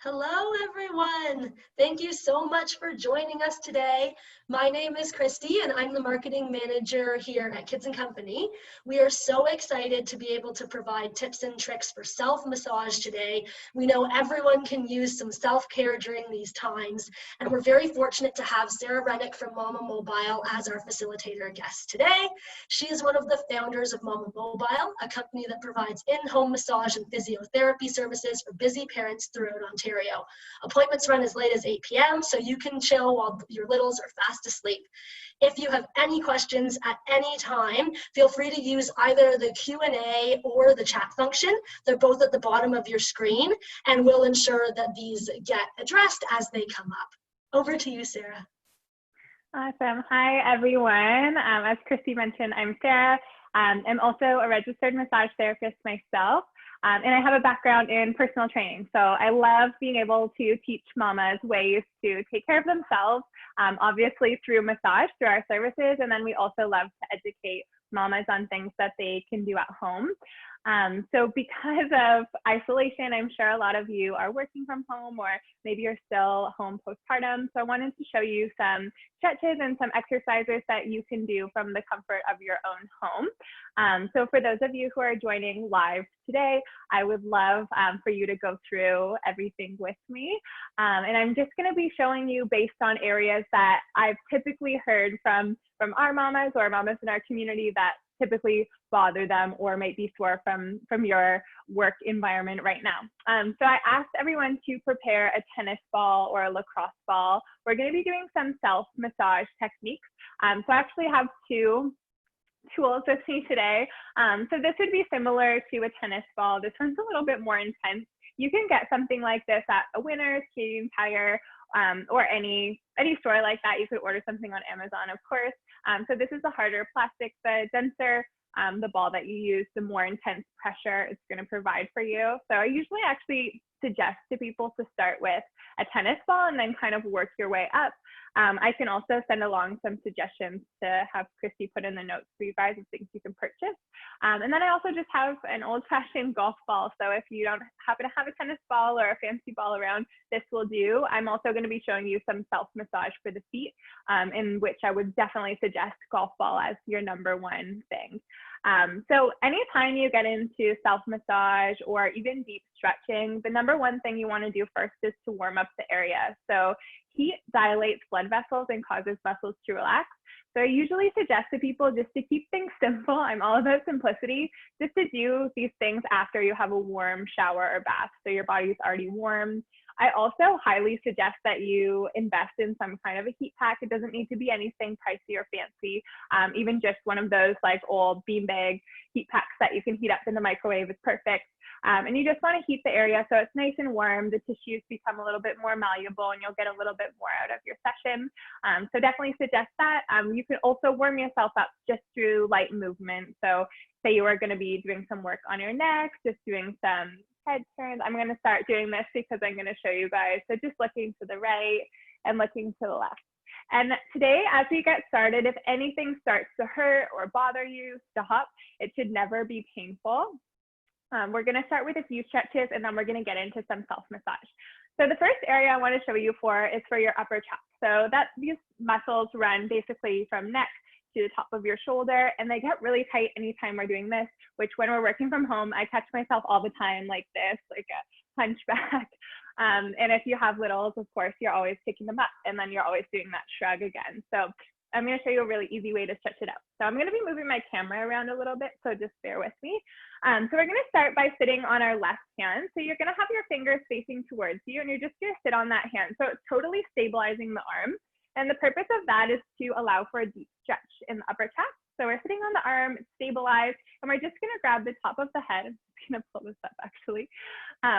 Hello, everyone. Thank you so much for joining us today. My name is Christy, and I'm the marketing manager here at Kids and Company. We are so excited to be able to provide tips and tricks for self-massage today. We know everyone can use some self-care during these times, and we're very fortunate to have Sarah Rennick from Mama Mobile as our facilitator guest today. She is one of the founders of Mama Mobile, a company that provides in-home massage and physiotherapy services for busy parents throughout Ontario. Appointments run as late as 8 p.m., so you can chill while your littles are fast asleep. If you have any questions at any time, feel free to use either the Q&A or the chat function. They're both at the bottom of your screen, and we'll ensure that these get addressed as they come up. Over to you, Sarah. Awesome. Hi, everyone. As Christy mentioned, I'm Sarah. I'm also a registered massage therapist myself. And I have a background in personal training. So I love being able to teach mamas ways to take care of themselves, obviously through massage, through our services. And then we also love to educate mamas on things that they can do at home. So because of isolation, I'm sure a lot of you are working from home, or maybe you're still home postpartum. So I wanted to show you some stretches and some exercises that you can do from the comfort of your own home. So for those of you who are joining live today, I would love for you to go through everything with me. And I'm just going to be showing you based on areas that I've typically heard from our mamas or mamas in our community that typically bother them or might be sore from your work environment right now. So I asked everyone to prepare a tennis ball or a lacrosse ball. We're going to be doing some self-massage techniques. So I actually have two tools with me today. So this would be similar to a tennis ball. This one's a little bit more intense. You can get something like this at a Winners, Canadian Tire, or any store like that. You could order something on Amazon, of course. So this is the harder plastic. The denser the ball that you use, the more intense pressure it's going to provide for you. So I usually actually suggest to people to start with a tennis ball and then kind of work your way up. I can also send along some suggestions to have Christy put in the notes for you guys of things you can purchase. And then I also just have an old-fashioned golf ball. So if you don't happen to have a tennis ball or a fancy ball around, this will do. I'm also going to be showing you some self-massage for the feet, in which I would definitely suggest golf ball as your number one thing. So anytime you get into self-massage or even deep stretching, the number one thing you want to do first is to warm up the area. So heat dilates blood vessels and causes muscles to relax. So I usually suggest to people just to keep things simple. I'm all about simplicity, just to do these things after you have a warm shower or bath, so your body's already warm. I also highly suggest that you invest in some kind of a heat pack. It doesn't need to be anything pricey or fancy. Even just one of those like old beanbag heat packs that you can heat up in the microwave is perfect. And you just want to heat the area so it's nice and warm. The tissues become a little bit more malleable and you'll get a little bit more out of your session. So definitely suggest that. You can also warm yourself up just through light movement. So say you are going to be doing some work on your neck, just doing some head turns. I'm going to start doing this because I'm going to show you guys. So just looking to the right and looking to the left. And today, as we get started, if anything starts to hurt or bother you, stop. It should never be painful. We're going to start with a few stretches and then we're going to get into some self-massage. So the first area I want to show you for is for your upper chest. So these muscles run basically from neck to the top of your shoulder, and they get really tight anytime we're doing this, which when we're working from home, I catch myself all the time like this, like a hunchback. And if you have littles, of course, you're always picking them up and then you're always doing that shrug again. So I'm going to show you a really easy way to stretch it out. So I'm going to be moving my camera around a little bit, so just bear with me. So we're going to start by sitting on our left hand. So you're going to have your fingers facing towards you and you're just going to sit on that hand. So it's totally stabilizing the arm. And the purpose of that is to allow for a deep stretch in the upper chest. So we're sitting on the arm, it's stabilized, and we're just going to grab the top of the head. I'm just going to pull this up actually.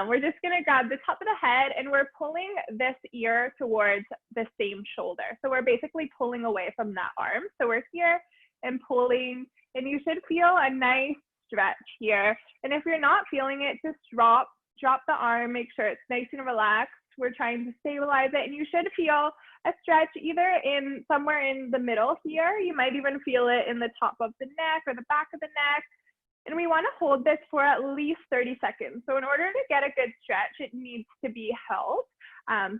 We're just going to grab the top of the head and we're pulling this ear towards the same shoulder. So we're basically pulling away from that arm. So we're here and pulling, and you should feel a nice stretch here. And if you're not feeling it, just drop the arm, make sure it's nice and relaxed. We're trying to stabilize it, and you should feel a stretch either in somewhere in the middle here. You might even feel it in the top of the neck or the back of the neck. And we want to hold this for at least 30 seconds. So in order to get a good stretch, it needs to be held.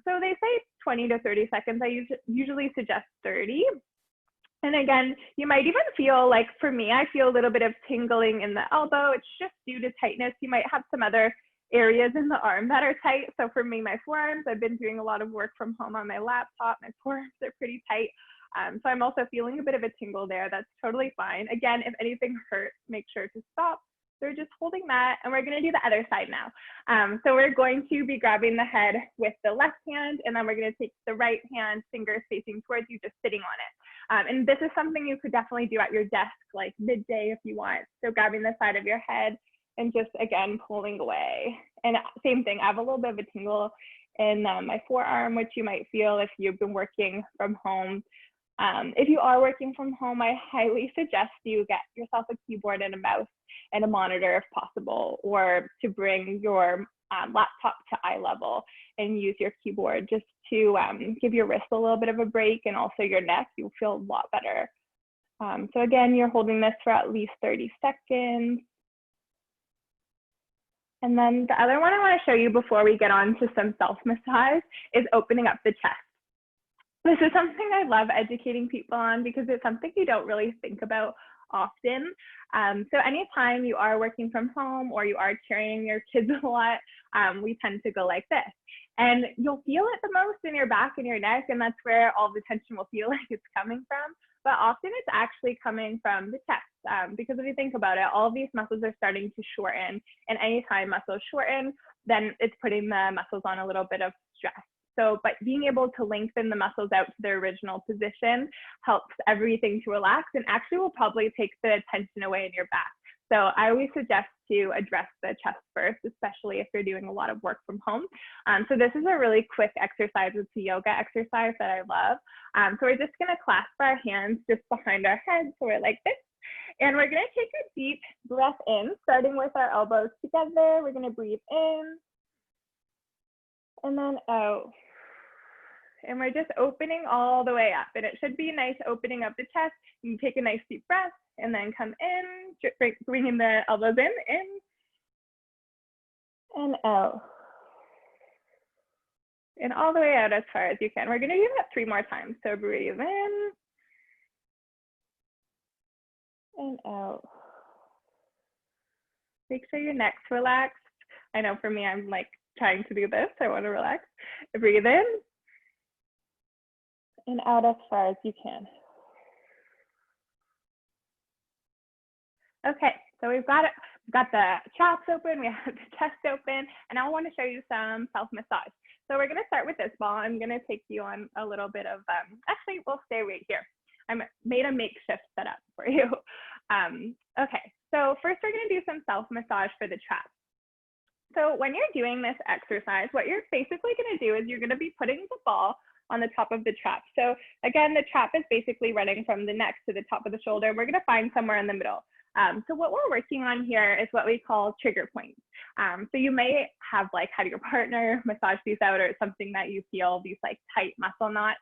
So they say 20 to 30 seconds. I usually suggest 30. And again, you might even feel like, for me, I feel a little bit of tingling in the elbow. It's just due to tightness. You might have some other areas in the arm that are tight. So for me, my forearms, I've been doing a lot of work from home on my laptop. My forearms are pretty tight. So I'm also feeling a bit of a tingle there. That's totally fine. Again, if anything hurts, make sure to stop. So we're just holding that, and we're going to do the other side now. So we're going to be grabbing the head with the left hand, and then we're going to take the right hand, fingers facing towards you, just sitting on it. And this is something you could definitely do at your desk, like midday if you want. So grabbing the side of your head and just, again, pulling away. And same thing, I have a little bit of a tingle in my forearm, which you might feel if you've been working from home. If you are working from home, I highly suggest you get yourself a keyboard and a mouse and a monitor if possible, or to bring your laptop to eye level and use your keyboard just to give your wrist a little bit of a break, and also your neck. You'll feel a lot better. So again, you're holding this for at least 30 seconds. And then the other one I want to show you before we get on to some self-massage is opening up the chest. This is something I love educating people on because it's something you don't really think about often. So anytime you are working from home or you are carrying your kids a lot, we tend to go like this. And you'll feel it the most in your back and your neck, and that's where all the tension will feel like it's coming from. But often it's actually coming from the chest, because if you think about it, all of these muscles are starting to shorten, and anytime muscles shorten, then it's putting the muscles on a little bit of stress. So, but being able to lengthen the muscles out to their original position helps everything to relax, and actually will probably take the tension away in your back. So I always suggest to address the chest first, especially if you're doing a lot of work from home. So this is a really quick exercise. It's a yoga exercise that I love. So we're just gonna clasp our hands just behind our head. So we're like this. And we're gonna take a deep breath in, starting with our elbows together. We're gonna breathe in and then out. And we're just opening all the way up. And it should be nice opening up the chest. You can take a nice deep breath and then come in, bringing the elbows in and out. And all the way out as far as you can. We're gonna do that 3 more times. So breathe in and out. Make sure your neck's relaxed. I know for me, I'm like trying to do this. I wanna relax. Breathe in and out as far as you can. Okay, so we've got the chops open, we have the chest open, and I want to show you some self-massage. So we're gonna start with this ball. I'm gonna take you on a little bit of, actually we'll stay right here. I made a makeshift setup for you. Okay, so first we're gonna do some self-massage for the traps. So when you're doing this exercise, what you're basically gonna do is you're gonna be putting the ball on the top of the trap. So again, the trap is basically running from the neck to the top of the shoulder. We're gonna find somewhere in the middle. So what we're working on here is what we call trigger points. So you may have like had your partner massage these out, or it's something that you feel these like tight muscle knots.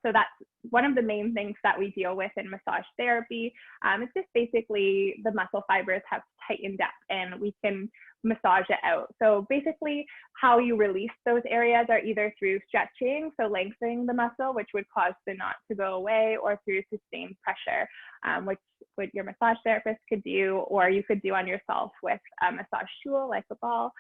So that's one of the main things that we deal with in massage therapy. It's just basically the muscle fibers have tightened up and we can massage it out. So basically how you release those areas are either through stretching, so lengthening the muscle, which would cause the knot to go away, or through sustained pressure, which your massage therapist could do, or you could do on yourself with a massage tool like a ball.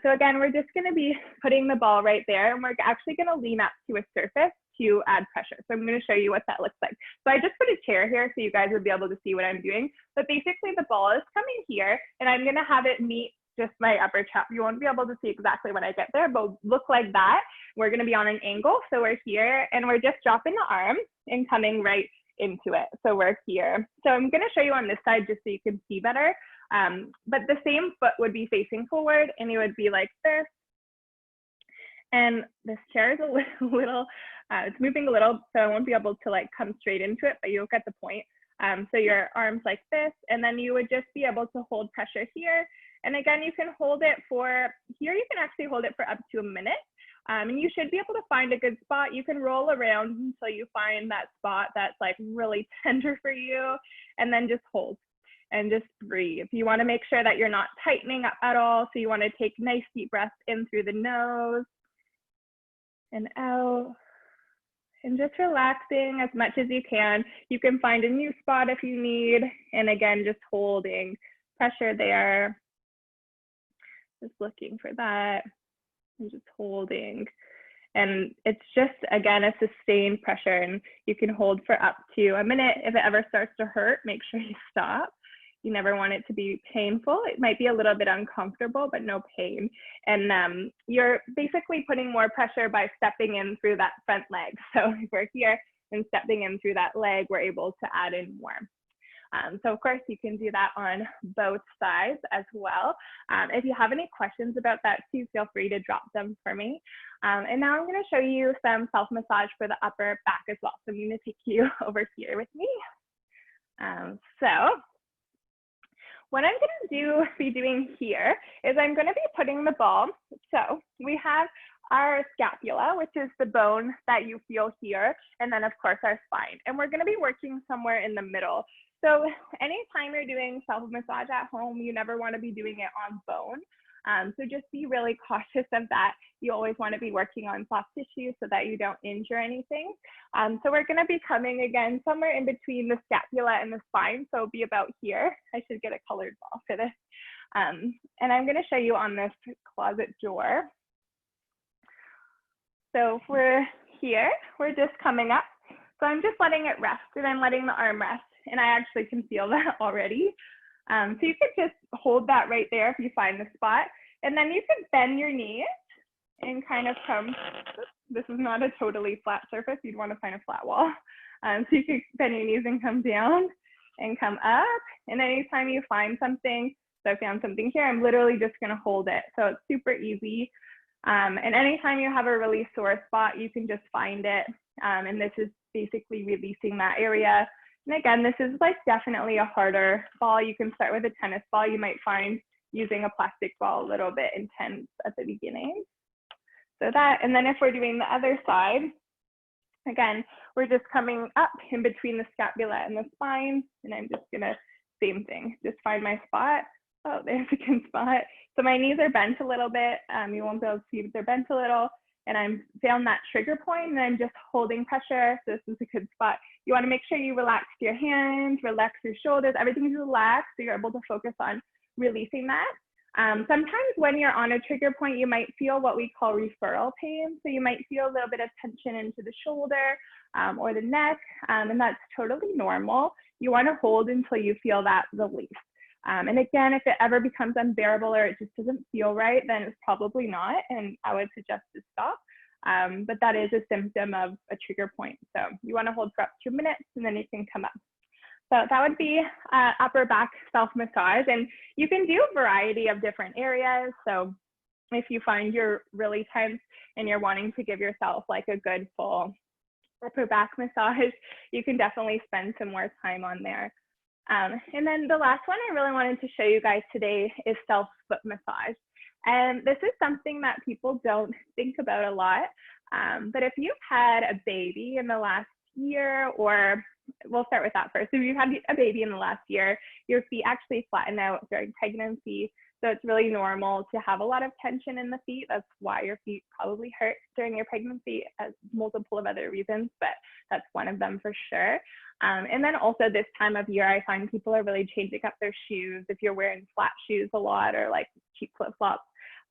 So again, we're just gonna be putting the ball right there, and we're actually gonna lean up to a surface to add pressure. So I'm gonna show you what that looks like. So I just put a chair here so you guys would be able to see what I'm doing, but basically the ball is coming here, and I'm gonna have it meet just my upper trap. You won't be able to see exactly when I get there, but look like that. We're gonna be on an angle, so we're here, and we're just dropping the arm and coming right into it. So we're here. So I'm gonna show you on this side just so you can see better. But the same foot would be facing forward, and you would be like this. And this chair is a little, it's moving a little, so I won't be able to like come straight into it, but you'll get the point. So your arms like this, and then you would just be able to hold pressure here. And again, you can hold it for, here you can actually hold it for up to a minute. And you should be able to find a good spot. You can roll around until you find that spot that's like really tender for you, and then just hold. and just breathe. You want to make sure that you're not tightening up at all. So you want to take nice deep breaths in through the nose and out, and just relaxing as much as you can. You can find a new spot if you need. And again, just holding pressure there. Just looking for that and just holding. And it's just, again, a sustained pressure, and you can hold for up to a minute. If it ever starts to hurt, make sure you stop. You never want it to be painful. It might be a little bit uncomfortable, but no pain. And you're basically putting more pressure by stepping in through that front leg. So if we're here and stepping in through that leg, we're able to add in more. So of course you can do that on both sides as well. If you have any questions about that too, feel free to drop them for me. And now I'm going to show you some self-massage for the upper back as well. So I'm going to take you over here with me. So what I'm going to be doing here is I'm going to be putting the ball. So we have our scapula, which is the bone that you feel here, and then of course our spine. And we're going to be working somewhere in the middle. So anytime you're doing self-massage at home, you never want to be doing it on bone. So just be really cautious of that. You always want to be working on soft tissue so that you don't injure anything. So we're going to be coming again somewhere in between the scapula and the spine. So it'll be about here. I should get a colored ball for this. And I'm going to show you on this closet door. So if we're here, we're just coming up. So I'm just letting it rest, and I'm letting the arm rest. And I actually can feel that already. So you could just hold that right there if you find the spot. And then you could bend your knees and kind of come, this is not a totally flat surface. You'd want to find a flat wall. So you could bend your knees and come down and come up. And anytime you find something, so I found something here, I'm literally just going to hold it. So it's super easy. And anytime you have a really sore spot, you can just find it. And this is basically releasing that area. And again, this is like definitely a harder ball. You can start with a tennis ball. You might find using a plastic ball a little bit intense at the beginning. So that, and then if we're doing the other side, again, we're just coming up in between the scapula and the spine. And I'm just gonna, same thing, just find my spot. Oh, there's a good spot. So my knees are bent a little bit. You won't be able to see, but they're bent a little. And I'm found that trigger point, and I'm just holding pressure. So this is a good spot. You want to make sure you relax your hands, relax your shoulders, everything's relaxed, so you're able to focus on releasing that. Sometimes when you're on a trigger point, you might feel what we call referral pain. So you might feel a little bit of tension into the shoulder or the neck, and that's totally normal. You want to hold until you feel that release. And again, if it ever becomes unbearable or it just doesn't feel right, then it's probably not, and I would suggest to stop. But that is a symptom of a trigger point. So you want to hold for up to 2 minutes, and then you can come up. So that would be upper back self-massage, and you can do a variety of different areas. So if you find you're really tense and you're wanting to give yourself like a good full upper back massage, you can definitely spend some more time on there. And then the last one I really wanted to show you guys today is self-foot massage. And this is something that people don't think about a lot. But if you've had a baby in the last year, or we'll start with that first. If you've had a baby in the last year, your feet actually flatten out during pregnancy. So it's really normal to have a lot of tension in the feet. That's why your feet probably hurt during your pregnancy, as multiple of other reasons, but that's one of them for sure. And then also this time of year, I find people are really changing up their shoes. If you're wearing flat shoes a lot or like cheap flip-flops,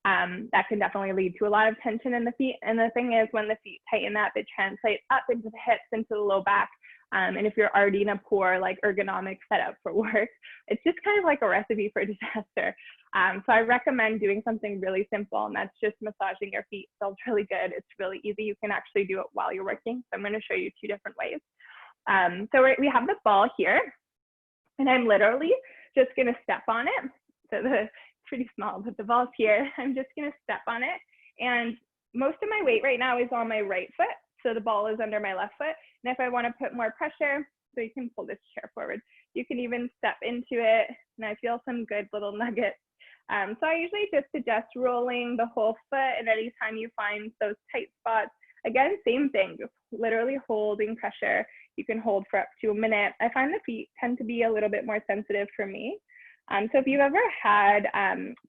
that can definitely lead to a lot of tension in the feet. And the thing is, when the feet tighten up, it translates up into the hips, into the low back. And if you're already in a poor like ergonomic setup for work, it's just kind of like a recipe for disaster. So I recommend doing something really simple, and that's just massaging your feet. Feels really good. It's really easy. You can actually do it while you're working. So I'm going to show you 2 different ways. So we have the ball here, and I'm literally just going to step on it. So it's pretty small, but the ball's here. I'm just going to step on it. And most of my weight right now is on my right foot. So the ball is under my left foot. And if I want to put more pressure, so you can pull this chair forward, you can even step into it. And I feel some good little nuggets. So I usually just suggest rolling the whole foot. And anytime you find those tight spots, again, same thing, just literally holding pressure. You can hold for up to a minute. I find the feet tend to be a little bit more sensitive for me. So if you've ever had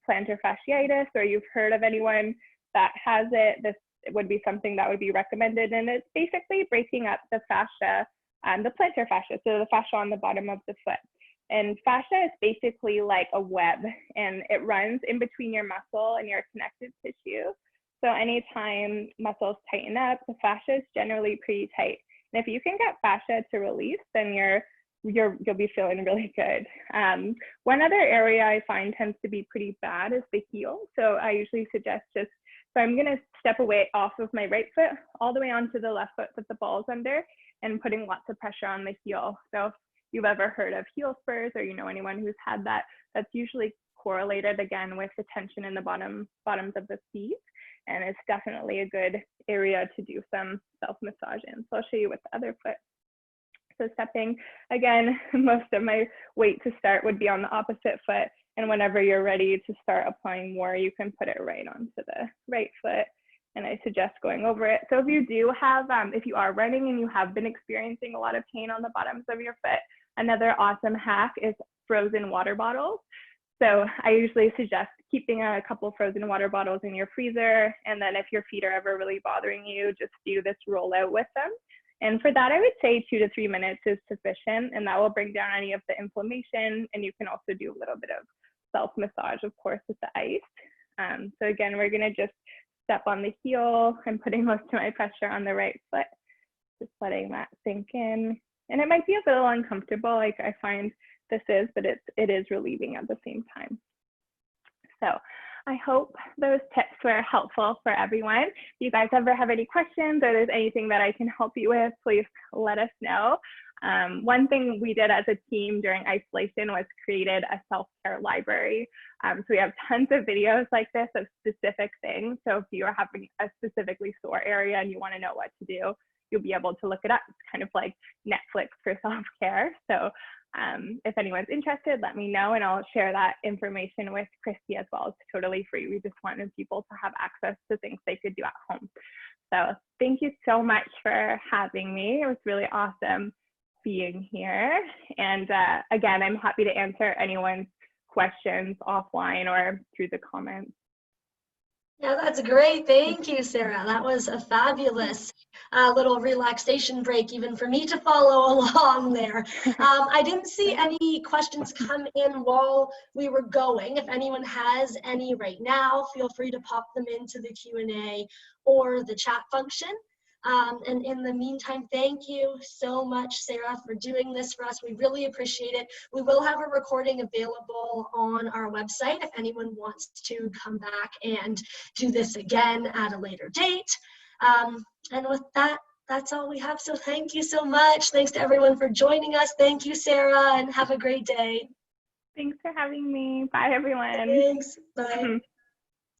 plantar fasciitis, or you've heard of anyone that has it, this would be something that would be recommended. And it's basically breaking up the fascia, the plantar fascia, so the fascia on the bottom of the foot. And fascia is basically like a web, and it runs in between your muscle and your connective tissue. So anytime muscles tighten up, the fascia is generally pretty tight. And if you can get fascia to release, then you'll be feeling really good. One other area I find tends to be pretty bad is the heel. So I usually suggest so I'm gonna step away off of my right foot all the way onto the left foot with the balls under, and putting lots of pressure on the heel. So if you've ever heard of heel spurs, or you know anyone who's had that, that's usually correlated again with the tension in the bottoms of the feet. And it's definitely a good area to do some self-massage in. So I'll show you with the other foot. So stepping, again, most of my weight to start would be on the opposite foot. And whenever you're ready to start applying more, you can put it right onto the right foot. And I suggest going over it. So if you do have, if you are running and you have been experiencing a lot of pain on the bottoms of your foot, another awesome hack is frozen water bottles. So I usually suggest keeping a couple frozen water bottles in your freezer. And then if your feet are ever really bothering you, just do this rollout with them. And for that, I would say 2 to 3 minutes is sufficient, and that will bring down any of the inflammation. And you can also do a little bit of self-massage, of course, with the ice. So again, we're gonna just step on the heel. I'm putting most of my pressure on the right foot, just letting that sink in. And it might be a little uncomfortable, like I find this is, but it is relieving at the same time. So I hope those tips were helpful for everyone. If you guys ever have any questions, or there's anything that I can help you with, please let us know. One thing we did as a team during isolation was created a self-care library. So we have tons of videos like this of specific things. So if you are having a specifically sore area and you want to know what to do, you'll be able to look it up. It's kind of like Netflix for self-care. So if anyone's interested, let me know, and I'll share that information with Christy as well. It's totally free. We just wanted people to have access to things they could do at home. So thank you so much for having me. It was really awesome being here. And again, I'm happy to answer anyone's questions offline or through the comments. Yeah, that's great. Thank you, Sarah. That was a fabulous little relaxation break, even for me to follow along there. I didn't see any questions come in while we were going. If anyone has any right now, feel free to pop them into the Q&A or the chat function. And in the meantime, thank you so much, Sarah, for doing this for us. We really appreciate it. We will have a recording available on our website if anyone wants to come back and do this again at a later date. And with that, that's all we have. So thank you so much. Thanks to everyone for joining us. Thank you, Sarah, and have a great day. Thanks for having me. Bye, everyone. Thanks. Bye.